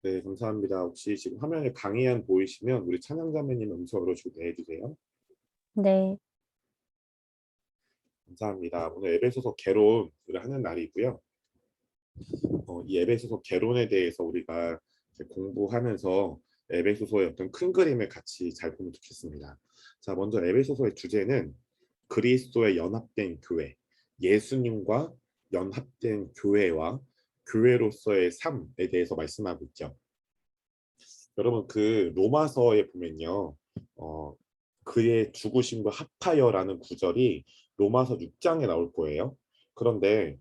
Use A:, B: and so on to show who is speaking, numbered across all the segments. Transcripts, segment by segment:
A: 네, 감사합니다. 혹시 지금 화면에 강의한 보이시면 우리 찬양자매님 음성으로 준비해 주세요.
B: 네.
A: 감사합니다. 오늘 에베소서 개론을 하는 날이고요. 이 에베소서 개론에 대해서 우리가 이제 공부하면서 에베소서의 어떤 큰 그림을 같이 잘 보면 좋겠습니다. 자, 먼저 에베소서의 주제는 그리스도의 연합된 교회, 예수님과 연합된 교회와 교회로서의 삶에 대해서 말씀하고 있죠. 여러분 그 로마서에 보면요, 그의 죽으심과 합하여라는 구절이 로마서 6장에 나올 거예요. 그런데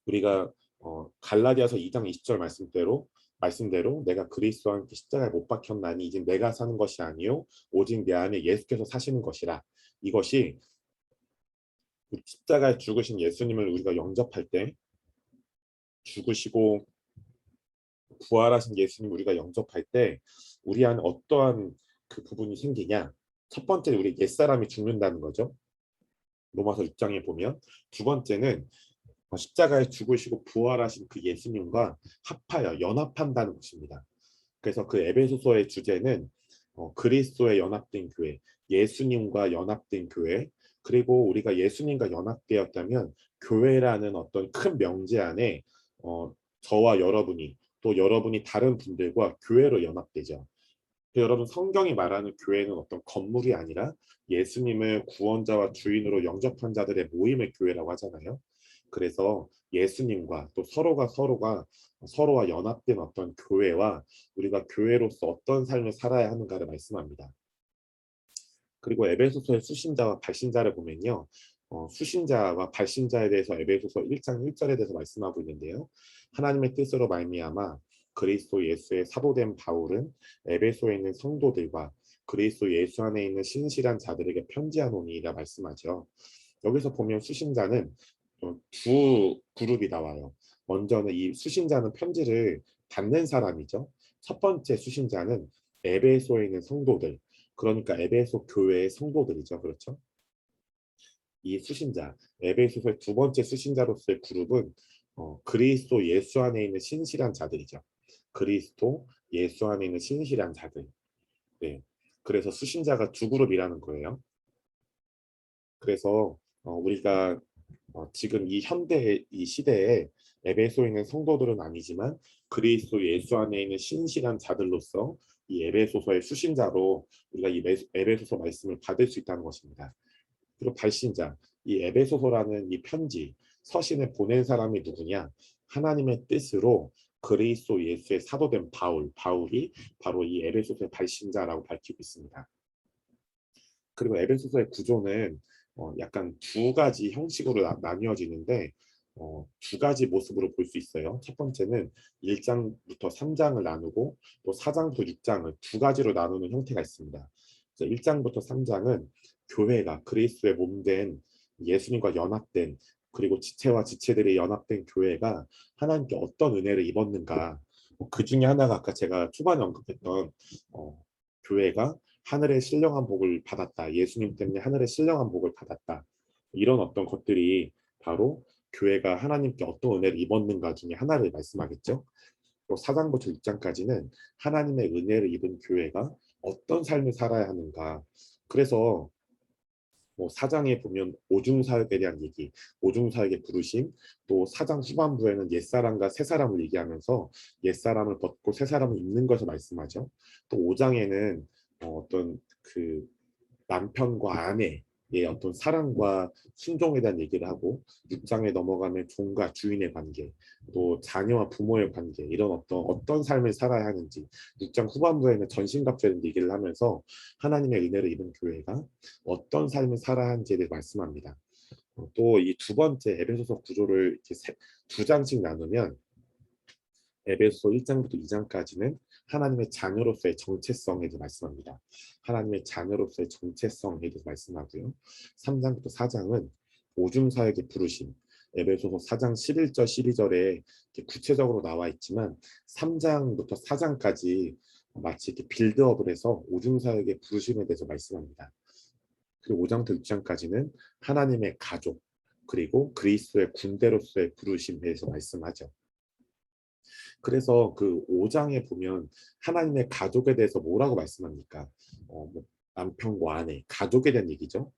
A: 우리가 갈라디아서 2장 20절 말씀대로 내가 그리스도와 함께 십자가에 못 박혔나니 이제 내가 사는 것이 아니요 오직 내 안에 예수께서 사시는 것이라. 이것이 십자가에 죽으신 예수님을 우리가 영접할 때, 죽으시고 부활하신 예수님 우리가 영접할 때 우리 안에 어떠한 그 부분이 생기냐. 첫 번째 우리 옛사람이 죽는다는 거죠. 로마서 6장에 보면. 두 번째는 십자가에 죽으시고 부활하신 그 예수님과 합하여 연합한다는 것입니다. 그래서 그 에베소서의 주제는 그리스도의 연합된 교회, 예수님과 연합된 교회, 그리고 우리가 예수님과 연합되었다면 교회라는 어떤 큰 명제 안에 저와 여러분이 또 여러분이 다른 분들과 교회로 연합되죠. 여러분 성경이 말하는 교회는 어떤 건물이 아니라 예수님을 구원자와 주인으로 영접한 자들의 모임을 교회라고 하잖아요. 그래서 예수님과 또 서로가 서로와 연합된 어떤 교회와 우리가 교회로서 어떤 삶을 살아야 하는가를 말씀합니다. 그리고 에베소서의 수신자와 발신자를 보면요. 수신자와 발신자에 대해서 에베소서 1장 1절에 대해서 말씀하고 있는데요. 하나님의 뜻으로 말미암아 그리스도 예수의 사도된 바울은 에베소에 있는 성도들과 그리스도 예수 안에 있는 신실한 자들에게 편지하노니라 말씀하죠. 여기서 보면 수신자는 두 그룹이 나와요. 먼저는 이 수신자는 편지를 받는 사람이죠. 첫 번째 수신자는 에베소에 있는 성도들, 그러니까 에베소 교회의 성도들이죠. 그렇죠? 이 수신자, 에베소서의 두 번째 수신자로서의 그룹은 그리스도 예수 안에 있는 신실한 자들이죠. 그리스도 예수 안에 있는 신실한 자들. 네. 그래서 수신자가 두 그룹이라는 거예요. 그래서 우리가 지금 이 현대 이 시대에 에베소에 있는 성도들은 아니지만 그리스도 예수 안에 있는 신실한 자들로서 이 에베소서의 수신자로 우리가 이 에베소서 말씀을 받을 수 있다는 것입니다. 그리고 발신자, 이 에베소서라는 이 편지, 서신을 보낸 사람이 누구냐? 하나님의 뜻으로 그리스도 예수의 사도된 바울이 바로 이 에베소서의 발신자라고 밝히고 있습니다. 그리고 에베소서의 구조는 약간 두 가지 형식으로 나뉘어지는데 두 가지 모습으로 볼 수 있어요. 첫 번째는 1장부터 3장을 나누고 또 4장부터 6장을 두 가지로 나누는 형태가 있습니다. 1장부터 3장은 교회가 그리스도의 몸된 예수님과 연합된, 그리고 지체와 지체들이 연합된 교회가 하나님께 어떤 은혜를 입었는가. 그 중에 하나가 아까 제가 초반에 언급했던 교회가 하늘의 신령한 복을 받았다. 예수님 때문에 하늘의 신령한 복을 받았다. 이런 어떤 것들이 바로 교회가 하나님께 어떤 은혜를 입었는가 중에 하나를 말씀하겠죠. 또 4장부터 6장까지는 하나님의 은혜를 입은 교회가 어떤 삶을 살아야 하는가. 그래서 뭐 4장에 보면 오중사역에 대한 얘기, 오중사역의 부르심, 또 4장 후반부에는 옛사람과 새사람을 얘기하면서 옛사람을 벗고 새사람을 입는 것을 말씀하죠. 또 5장에는 어떤 그 남편과 아내의 어떤 사랑과 순종에 대한 얘기를 하고 6장에 넘어가면 종과 주인의 관계, 또 자녀와 부모의 관계, 이런 어떤 삶을 살아야 하는지 6장 후반부에는 전신갑주에 대한 얘기를 하면서 하나님의 은혜를 입은 교회가 어떤 삶을 살아야 하는지에 대해 말씀합니다. 또 이 두 번째 에베소서 구조를 이렇게 두 장씩 나누면 에베소 1장부터 2장까지는 하나님의 자녀로서의 정체성에 대해 말씀합니다. 하나님의 자녀로서의 정체성에 대해서 말씀하고요. 3장부터 4장은 오중사역의 부르심, 에베소서 4장 11절 12절에 구체적으로 나와 있지만 3장부터 4장까지 마치 이렇게 빌드업을 해서 오중사역의 부르심에 대해서 말씀합니다. 그리고 5장부터 6장까지는 하나님의 가족, 그리고 그리스도의 군대로서의 부르심에 대해서 말씀하죠. 그래서 그 5장에 보면 하나님의 가족에 대해서 뭐라고 말씀합니까? 뭐 남편과 아내, 가족에 대한 얘기죠.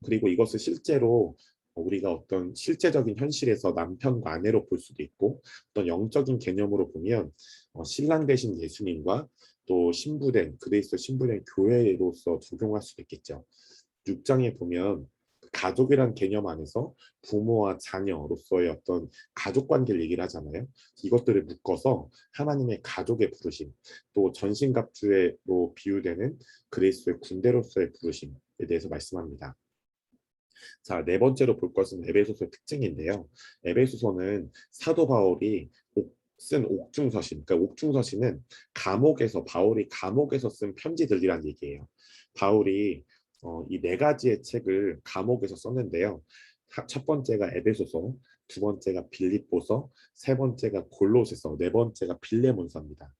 A: 그리고 이것을 실제로 우리가 어떤 실제적인 현실에서 남편과 아내로 볼 수도 있고 어떤 영적인 개념으로 보면 신랑 되신 예수님과 또 신부된 그리스도 신부된 교회로서 적용할 수도 있겠죠. 6장에 보면 가족이란 개념 안에서 부모와 자녀로서의 어떤 가족 관계를 얘기를 하잖아요. 이것들을 묶어서 하나님의 가족의 부르심, 또 전신갑주로 비유되는 그리스도의 군대로서의 부르심에 대해서 말씀합니다. 자, 네 번째로 볼 것은 에베소서의 특징인데요. 에베소서는 사도 바울이 쓴 옥중서신, 그러니까 옥중서신은 바울이 감옥에서 쓴 편지들이란 얘기예요. 바울이 이 네 가지의 책을 감옥에서 썼는데요. 첫 번째가 에베소서, 두 번째가 빌립보서, 세 번째가 골로새서, 네 번째가 빌레몬서입니다.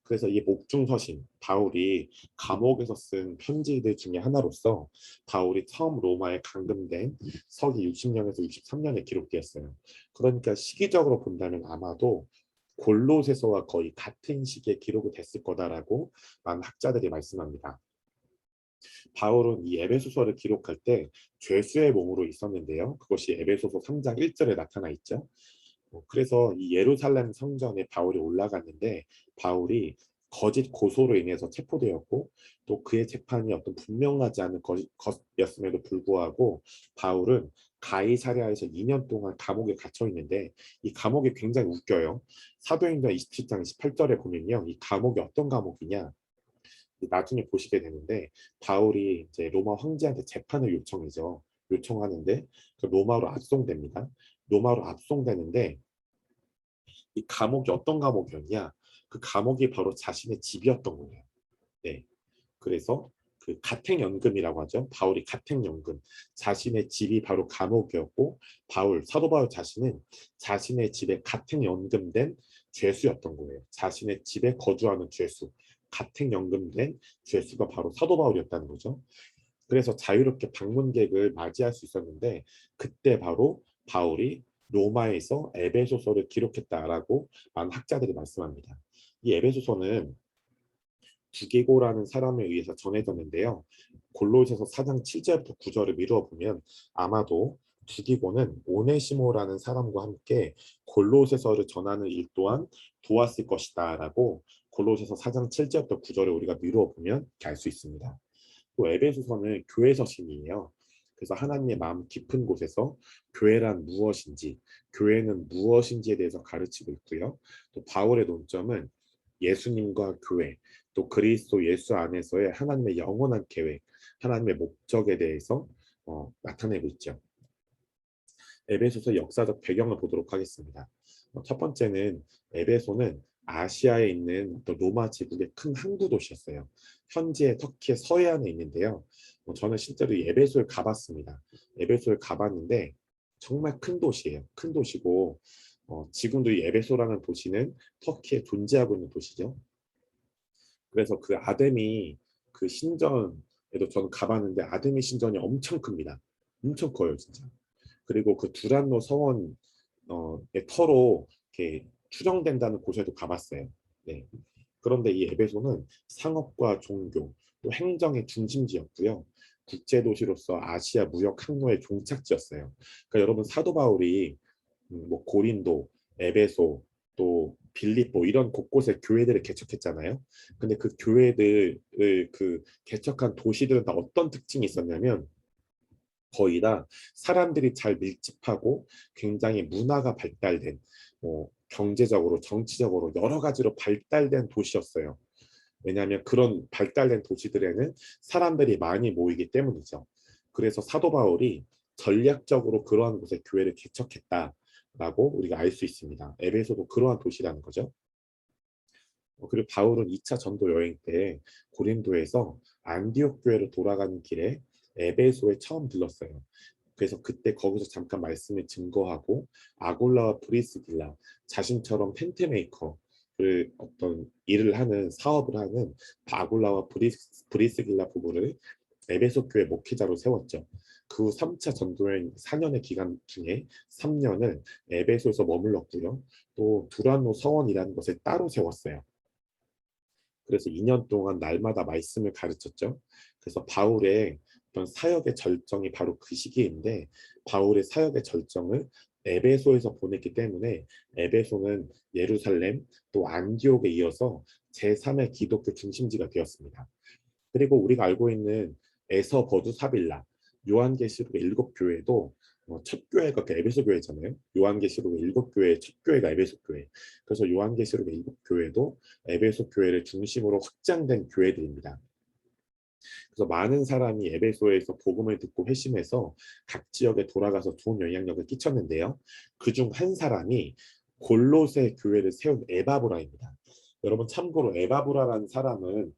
A: 그래서 이 옥중서신, 바울이 감옥에서 쓴 편지들 중에 하나로서 바울이 처음 로마에 감금된 서기 60년에서 63년에 기록되었어요. 그러니까 시기적으로 본다면 아마도 골로새서와 거의 같은 시기에 기록이 됐을 거다라고 많은 학자들이 말씀합니다. 바울은 이 에베소서를 기록할 때 죄수의 몸으로 있었는데요. 그것이 에베소서 3장 1절에 나타나 있죠. 그래서 이 예루살렘 성전에 바울이 올라갔는데 바울이 거짓 고소로 인해서 체포되었고 또 그의 재판이 어떤 분명하지 않은 것이었음에도 불구하고 바울은 가이사랴에서 2년 동안 감옥에 갇혀 있는데 이 감옥이 굉장히 웃겨요. 사도행전 27장 28절에 보면요. 이 감옥이 어떤 감옥이냐? 나중에 보시게 되는데 바울이 이제 로마 황제한테 재판을 요청하는데 그 로마로 압송됩니다. 로마로 압송되는데 이 감옥이 어떤 감옥이었냐? 그 감옥이 바로 자신의 집이었던 거예요. 네. 그래서 그 가택연금이라고 하죠. 바울이 가택연금. 자신의 집이 바로 감옥이었고 사도 바울 자신은 자신의 집에 가택연금된 죄수였던 거예요. 자신의 집에 거주하는 죄수. 가택연금된 죄수가 바로 사도 바울이었다는 거죠. 그래서 자유롭게 방문객을 맞이할 수 있었는데 그때 바로 바울이 로마에서 에베소서를 기록했다라고 많은 학자들이 말씀합니다. 이 에베소서는 두개고라는 사람에 의해서 전해졌는데요. 골로새서 4장 7절부터 9절을 미루어 보면 아마도 두기고는 오네시모라는 사람과 함께 골로새서를 전하는 일 또한 도왔을 것이다라고 골로새서 4장 7절부터 9절을 우리가 미루어 보면 알 수 있습니다. 또 에베소서는 교회 서신이에요. 그래서 하나님의 마음 깊은 곳에서 교회란 무엇인지, 교회는 무엇인지에 대해서 가르치고 있고요. 또 바울의 논점은 예수님과 교회, 또 그리스도 예수 안에서의 하나님의 영원한 계획, 하나님의 목적에 대해서 나타내고 있죠. 에베소서 역사적 배경을 보도록 하겠습니다. 첫 번째는 에베소는 아시아에 있는 또 로마 제국의 큰 항구 도시였어요. 현재 터키의 서해안에 있는데요. 저는 실제로 에베소를 가봤습니다. 에베소를 가봤는데 정말 큰 도시예요. 큰 도시고 지금도 이 에베소라는 도시는 터키에 존재하고 있는 도시죠. 그래서 그 아데미 그 신전에도 저는 가봤는데 아데미 신전이 엄청 큽니다. 엄청 커요, 진짜. 그리고 그 두란노 서원의 터로 이렇게 추정된다는 곳에도 가봤어요. 네. 그런데 이 에베소는 상업과 종교, 또 행정의 중심지였고요. 국제도시로서 아시아 무역 항로의 종착지였어요. 그러니까 여러분 사도 바울이 뭐 고린도, 에베소, 또 빌립보 이런 곳곳에 교회들을 개척했잖아요. 근데 그 교회들을 그 개척한 도시들은 다 어떤 특징이 있었냐면 거의 다 사람들이 잘 밀집하고 굉장히 문화가 발달된 경제적으로 정치적으로 여러 가지로 발달된 도시였어요. 왜냐하면 그런 발달된 도시들에는 사람들이 많이 모이기 때문이죠. 그래서 사도 바울이 전략적으로 그러한 곳에 교회를 개척했다라고 우리가 알 수 있습니다. 에베소도 그러한 도시라는 거죠. 그리고 바울은 2차 전도 여행 때 고린도에서 안디옥 교회로 돌아가는 길에 에베소에 처음 들렀어요. 그래서 그때 거기서 잠깐 말씀을 증거하고 아골라와 브리스길라 자신처럼 텐트 메이커를 어떤 일을 하는 사업을 하는 아골라와 브리스길라 부부를 에베소 교회 목회자로 세웠죠. 그 후 3차 전도여행 4년의 기간 중에 3년을 에베소에서 머물렀고요. 또 두란노 서원이라는 것을 따로 세웠어요. 그래서 2년 동안 날마다 말씀을 가르쳤죠. 그래서 바울의 어떤 사역의 절정이 바로 그 시기인데, 바울의 사역의 절정을 에베소에서 보냈기 때문에 에베소는 예루살렘 또 안디옥에 이어서 제3의 기독교 중심지가 되었습니다. 그리고 우리가 알고 있는 에서 버두 사빌라 요한계시록의 7교회도 첫 교회가 그 에베소 교회잖아요. 요한계시록의 7교회의 첫 교회가 에베소 교회. 그래서 요한계시록의 7교회도 에베소 교회를 중심으로 확장된 교회들입니다. 그래서 많은 사람이 에베소에서 복음을 듣고 회심해서 각 지역에 돌아가서 좋은 영향력을 끼쳤는데요. 그중 한 사람이 골로새 교회를 세운 에바브라입니다. 여러분 참고로 에바브라라는 사람은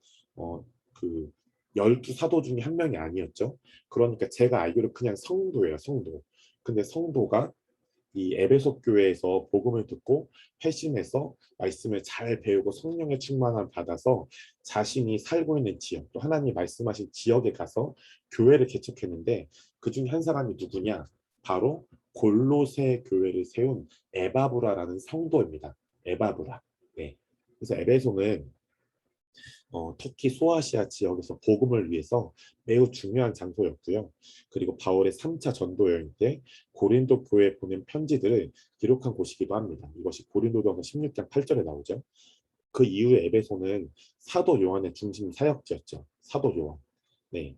A: 그 12사도 중에 한 명이 아니었죠. 그러니까 제가 알기로 그냥 성도예요, 성도. 근데 성도가 이 에베소 교회에서 복음을 듣고 회심해서 말씀을 잘 배우고 성령의 충만함을 받아서 자신이 살고 있는 지역, 또 하나님 말씀하신 지역에 가서 교회를 개척했는데, 그 중에 한 사람이 누구냐? 바로 골로새 교회를 세운 에바브라라는 성도입니다. 에바브라. 네. 그래서 에베소는 터키 소아시아 지역에서 복음을 위해서 매우 중요한 장소였고요. 그리고 바울의 3차 전도 여행 때 고린도 교회에 보낸 편지들을 기록한 곳이기도 합니다. 이것이 고린도전서 16장 8절에 나오죠. 그 이후에 에베소는 사도 요한의 중심 사역지였죠. 사도 요한. 네.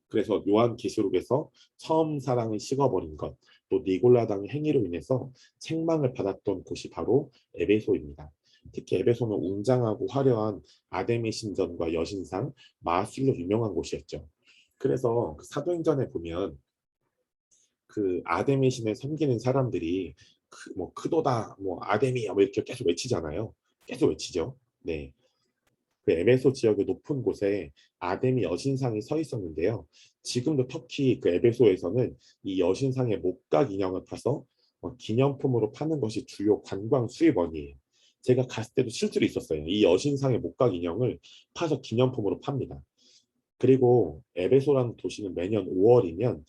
A: 그래서 요한계시록에서 처음 사랑을 식어버린 것, 또 니골라당의 행위로 인해서 책망을 받았던 곳이 바로 에베소입니다. 특히 에베소는 웅장하고 화려한 아데미 신전과 여신상, 마술로 유명한 곳이었죠. 그래서 그 사도행전에 보면 그 아데미 신을 섬기는 사람들이 뭐 크도다, 뭐 아데미야, 뭐 이렇게 계속 외치잖아요. 계속 외치죠. 네. 그 에베소 지역의 높은 곳에 아데미 여신상이 서 있었는데요. 지금도 터키 그 에베소에서는 이 여신상의 목각 인형을 파서 기념품으로 파는 것이 주요 관광 수입원이에요. 제가 갔을 때도 실제로 있었어요. 이 여신상의 목각 인형을 파서 기념품으로 팝니다. 그리고 에베소라는 도시는 매년 5월이면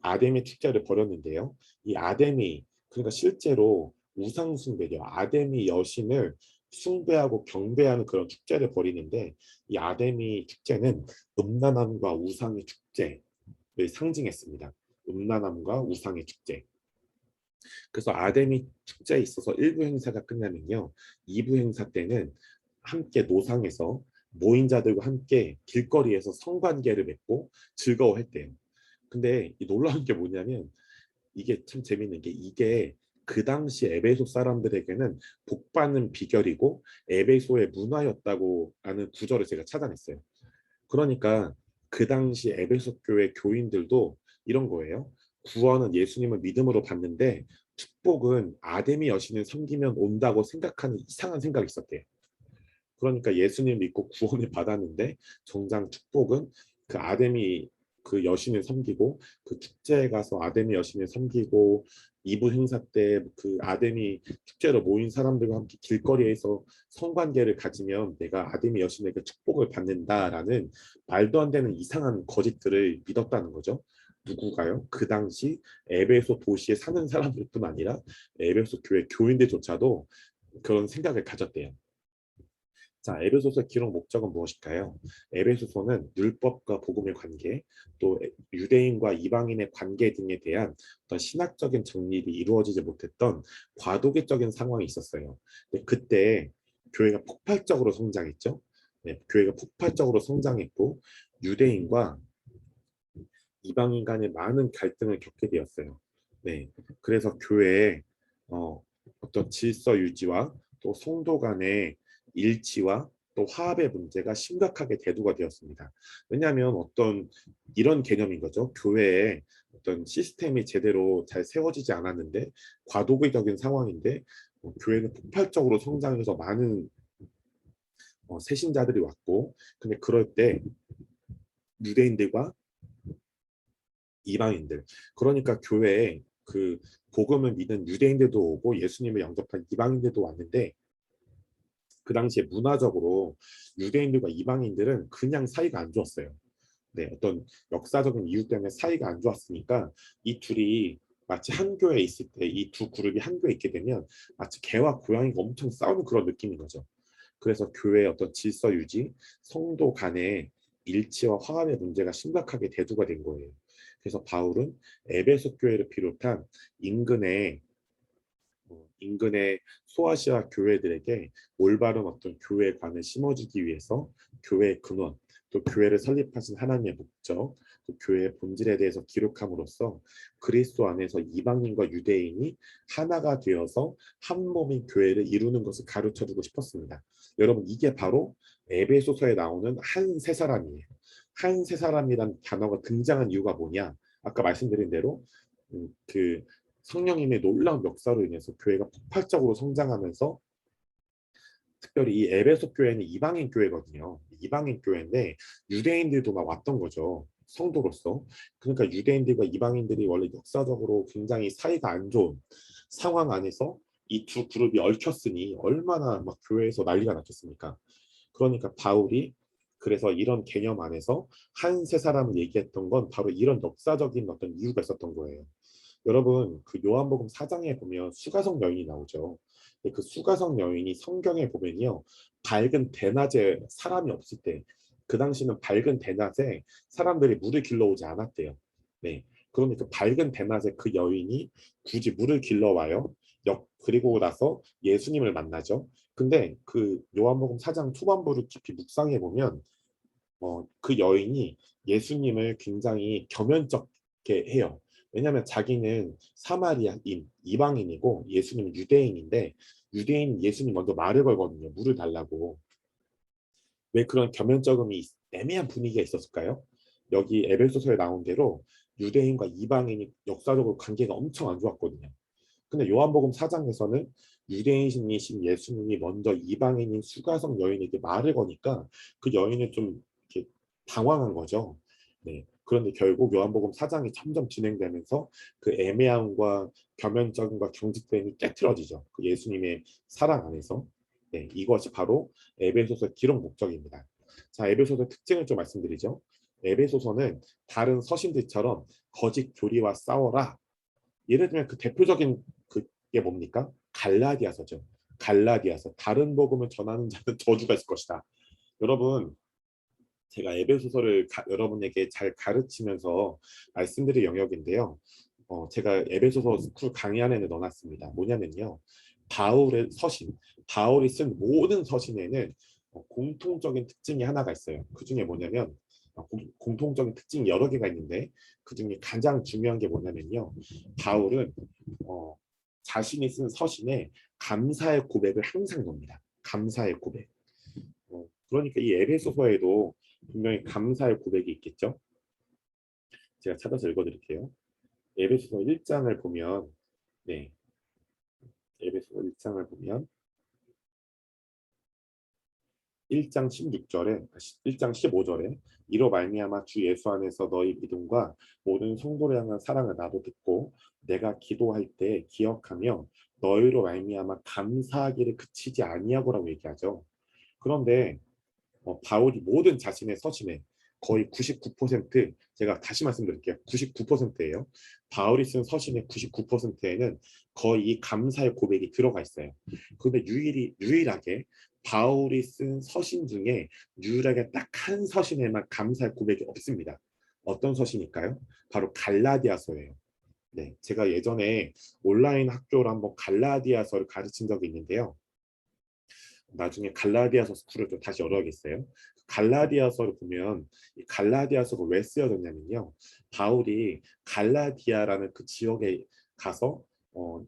A: 아데미 축제를 벌였는데요. 이 아데미, 그러니까 실제로 우상 숭배죠. 아데미 여신을 숭배하고 경배하는 그런 축제를 벌이는데, 이 아데미 축제는 음란함과 우상의 축제를 상징했습니다. 음란함과 우상의 축제. 그래서 아데미 축제에 있어서 1부 행사가 끝나면요, 2부 행사 때는 함께 노상에서 모인 자들과 함께 길거리에서 성관계를 맺고 즐거워했대요. 근데 이 놀라운 게 뭐냐면, 이게 참 재밌는 게, 이게 그 당시 에베소 사람들에게는 복받는 비결이고 에베소의 문화였다고 하는 구절을 제가 찾아냈어요. 그러니까 그 당시 에베소 교회 교인들도 이런 거예요. 구원은 예수님을 믿음으로 받는데 축복은 아데미 여신을 섬기면 온다고 생각하는 이상한 생각이 있었대요. 그러니까 예수님 믿고 구원을 받았는데 정작 축복은 그 아데미 그 여신을 섬기고, 그 축제에 가서 아데미 여신을 섬기고, 이부 행사 때 그 아데미 축제로 모인 사람들과 함께 길거리에서 성관계를 가지면 내가 아데미 여신에게 축복을 받는다라는 말도 안 되는 이상한 거짓들을 믿었다는 거죠. 누구가요? 그 당시 에베소 도시에 사는 사람들뿐 아니라 에베소 교회 교인들조차도 그런 생각을 가졌대요. 자, 에베소서의 기록 목적은 무엇일까요? 에베소서는 율법과 복음의 관계, 또 유대인과 이방인의 관계 등에 대한 어떤 신학적인 정립이 이루어지지 못했던 과도기적인 상황이 있었어요. 근데 그때 교회가 폭발적으로 성장했죠. 네, 교회가 폭발적으로 성장했고 유대인과 이방인 간의 많은 갈등을 겪게 되었어요. 네, 그래서 교회에 어떤 질서 유지와 또 성도 간의 일치와 또 화합의 문제가 심각하게 대두가 되었습니다. 왜냐하면 어떤 이런 개념인 거죠. 교회에 어떤 시스템이 제대로 잘 세워지지 않았는데, 과도기적인 상황인데 교회는 폭발적으로 성장해서 많은 새신자들이 왔고, 근데 그럴 때 유대인들과 이방인들, 그러니까 교회에 그 복음을 믿는 유대인들도 오고 예수님을 영접한 이방인들도 왔는데, 그 당시에 문화적으로 유대인들과 이방인들은 그냥 사이가 안 좋았어요. 네, 어떤 역사적인 이유 때문에 사이가 안 좋았으니까 이 둘이 마치 한 교회에 있을 때 이 두 그룹이 한 교회에 있게 되면 마치 개와 고양이가 엄청 싸우는 그런 느낌인 거죠. 그래서 교회의 어떤 질서 유지, 성도 간의 일치와 화합의 문제가 심각하게 대두가 된 거예요. 그래서 바울은 에베소 교회를 비롯한 인근의 인근의 소아시아 교회들에게 올바른 어떤 교회관을 심어주기 위해서 교회의 근원, 또 교회를 설립하신 하나님의 목적, 또 교회의 본질에 대해서 기록함으로써 그리스도 안에서 이방인과 유대인이 하나가 되어서 한 몸인 교회를 이루는 것을 가르쳐주고 싶었습니다. 여러분, 이게 바로 에베소서에 나오는 한 세 사람이에요. 한 세 사람이란 단어가 등장한 이유가 뭐냐? 아까 말씀드린 대로 그 성령님의 놀라운 역사로 인해서 교회가 폭발적으로 성장하면서, 특별히 이 에베소 교회는 이방인 교회거든요. 이방인 교회인데 유대인들도 막 왔던 거죠. 성도로서. 그러니까 유대인들과 이방인들이 원래 역사적으로 굉장히 사이가 안 좋은 상황 안에서 이 두 그룹이 얽혔으니 얼마나 막 교회에서 난리가 났겠습니까? 그러니까 바울이 그래서 이런 개념 안에서 한 세 사람을 얘기했던 건 바로 이런 역사적인 어떤 이유가 있었던 거예요. 여러분, 그 요한복음 4장에 보면 수가성 여인이 나오죠. 근데 그 수가성 여인이 성경에 보면요, 밝은 대낮에 사람이 없을 때, 그 당시는 밝은 대낮에 사람들이 물을 길러오지 않았대요. 네, 그러니까 밝은 대낮에 그 여인이 굳이 물을 길러와요. 그리고 나서 예수님을 만나죠. 근데 그 요한복음 4장 초반부를 깊이 묵상해 보면 그 여인이 예수님을 굉장히 겸연쩍게 해요. 왜냐하면 자기는 사마리아인, 이방인이고 예수님은 유대인인데, 유대인 예수님 먼저 말을 걸거든요. 물을 달라고. 왜 그런 겸연쩍음이 애매한 분위기가 있었을까요? 여기 에베소서에 나온 대로 유대인과 이방인이 역사적으로 관계가 엄청 안 좋았거든요. 근데 요한복음 4장에서는 유대인이신 예수님이 먼저 이방인인 수가성 여인에게 말을 거니까 그 여인은 좀 이렇게 당황한 거죠. 네. 그런데 결국 요한복음 4장이 점점 진행되면서 그 애매함과 겸연쩍음과 경직됨이 깨트려지죠. 그 예수님의 사랑 안에서. 네, 이것이 바로 에베소서 기록 목적입니다. 자, 에베소서 특징을 좀 말씀드리죠. 에베소서는 다른 서신들처럼 거짓 교리와 싸워라, 예를 들면 그 대표적인 그게 뭡니까? 갈라디아서죠. 갈라디아서. 다른 복음을 전하는 자는 저주가 있을 것이다. 여러분, 제가 에베소서를 여러분에게 잘 가르치면서 말씀드릴 영역인데요. 제가 에베소서 스쿨 강의 안에 넣어놨습니다. 뭐냐면요, 바울의 서신, 바울이 쓴 모든 서신에는 공통적인 특징이 하나가 있어요. 그 중에 뭐냐면, 공통적인 특징이 여러 개가 있는데 그 중에 가장 중요한 게 뭐냐면요, 바울은 자신이 쓴 서신에 감사의 고백을 항상 넣습니다. 감사의 고백. 그러니까 이 에베소서에도 분명히 감사의 고백이 있겠죠. 제가 찾아서 읽어드릴게요. 에베소서 1장을 보면, 네, 에베소서 1장을 보면 1장 16절에 1장 15절에 이로 말미암아 주 예수 안에서 너희 믿음과 모든 성도를 향한 사랑을 나도 듣고 내가 기도할 때 기억하며 너희로 말미암아 감사하기를 그치지 아니하고라고 얘기하죠. 그런데 바울이 모든 자신의 서신에 거의 99%, 제가 다시 말씀드릴게요. 99%예요. 바울이 쓴 서신의 99%에는 거의 이 감사의 고백이 들어가 있어요. 그런데 유일하게 바울이 쓴 서신 중에 유일하게 딱 한 서신에만 감사의 고백이 없습니다. 어떤 서신일까요? 바로 갈라디아서예요. 네, 제가 예전에 온라인 학교로 한번 갈라디아서를 가르친 적이 있는데요. 나중에 갈라디아서 스쿨을 좀 다시 열어야겠어요. 갈라디아서를 보면 이 갈라디아서가 왜 쓰여졌냐면요, 바울이 갈라디아라는 그 지역에 가서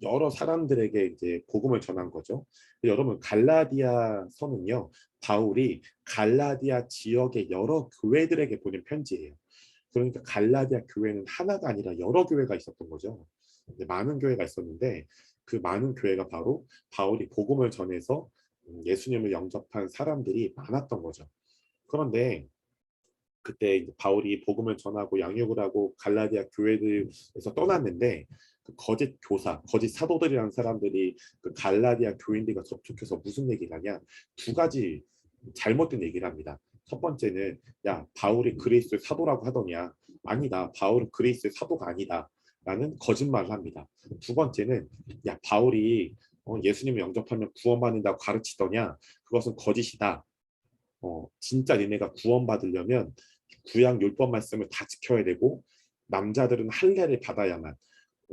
A: 여러 사람들에게 이제 복음을 전한 거죠. 여러분, 갈라디아서는요, 바울이 갈라디아 지역의 여러 교회들에게 보낸 편지예요. 그러니까 갈라디아 교회는 하나가 아니라 여러 교회가 있었던 거죠. 많은 교회가 있었는데 그 많은 교회가 바로 바울이 복음을 전해서 예수님을 영접한 사람들이 많았던 거죠. 그런데 그때 이제 바울이 복음을 전하고 양육을 하고 갈라디아 교회들에서 떠났는데 그 거짓 교사, 거짓 사도들이라는 사람들이 그 갈라디아 교인들과 접촉해서 무슨 얘기를 하냐, 두 가지 잘못된 얘기를 합니다. 첫 번째는 야 바울이 그리스도의 사도라고 하더냐. 아니다. 바울은 그리스도의 사도가 아니다. 라는 거짓말을 합니다. 두 번째는 야 바울이 예수님을 영접하면 구원받는다고 가르치더냐. 그것은 거짓이다. 진짜 니네가 구원받으려면 구약 율법 말씀을 다 지켜야 되고 남자들은 할례를 받아야만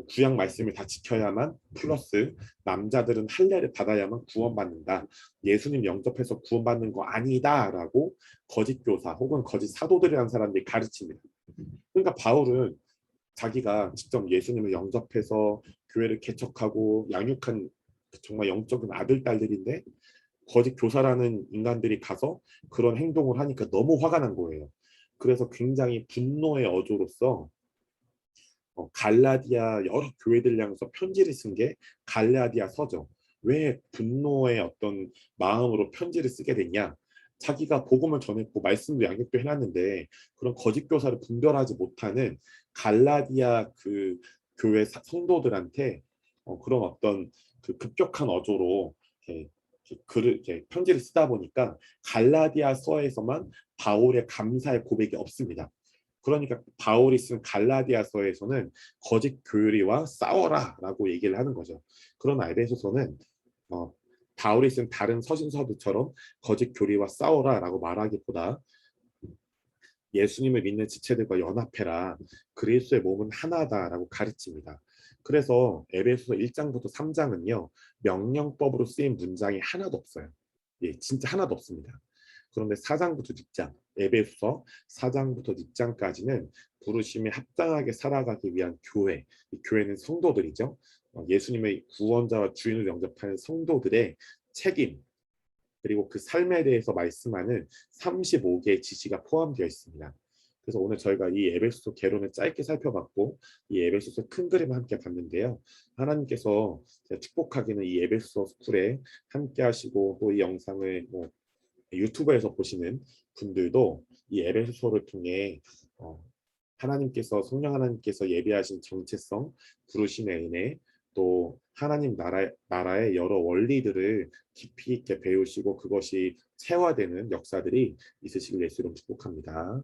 A: 구약 말씀을 다 지켜야만 플러스 남자들은 할례를 받아야만 구원받는다. 예수님 영접해서 구원받는 거 아니다라고 거짓 교사 혹은 거짓 사도들이라는 사람들이 가르칩니다. 그러니까 바울은 자기가 직접 예수님을 영접해서 교회를 개척하고 양육한 정말 영적인 아들 딸들인데 거짓 교사라는 인간들이 가서 그런 행동을 하니까 너무 화가 난 거예요. 그래서 굉장히 분노의 어조로서 갈라디아 여러 교회들 향해서 편지를 쓴 게 갈라디아서죠. 왜 분노의 어떤 마음으로 편지를 쓰게 됐냐? 자기가 복음을 전했고 말씀도 양육도 해놨는데 그런 거짓 교사를 분별하지 못하는 갈라디아 그 교회 성도들한테 그런 어떤 그 급격한 어조로 이렇게 글을 이렇게 편지를 쓰다 보니까 갈라디아서에서만 바울의 감사의 고백이 없습니다. 그러니까 바울이 쓴 갈라디아서에서는 거짓 교리와 싸워라라고 얘기를 하는 거죠. 그러나 에베소서는 바울이 쓴 다른 서신서들처럼 거짓 교리와 싸워라라고 말하기보다 예수님을 믿는 지체들과 연합해라. 그리스도의 몸은 하나다라고 가르칩니다. 그래서 에베소서 1장부터 3장은요. 명령법으로 쓰인 문장이 하나도 없어요. 예, 진짜 하나도 없습니다. 그런데 4장부터 6장, 에베소서 4장부터 6장까지는 부르심에 합당하게 살아가기 위한 교회, 이 교회는 성도들이죠. 예수님의 구원자와 주인을 영접하는 성도들의 책임, 그리고 그 삶에 대해서 말씀하는 35개의 지시가 포함되어 있습니다. 그래서 오늘 저희가 이 에베소서 개론을 짧게 살펴봤고 이 에베소서 큰 그림을 함께 봤는데요. 하나님께서 축복하기는 이 에베소서 스쿨에 함께 하시고 또 이 영상을 유튜브에서 보시는 분들도 이 에베소서를 통해 하나님께서 성령 하나님께서 예비하신 정체성, 부르심의 은혜, 또 하나님 나라의 여러 원리들을 깊이 있게 배우시고 그것이 체화되는 역사들이 있으시길 예수로 축복합니다.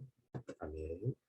A: 아멘.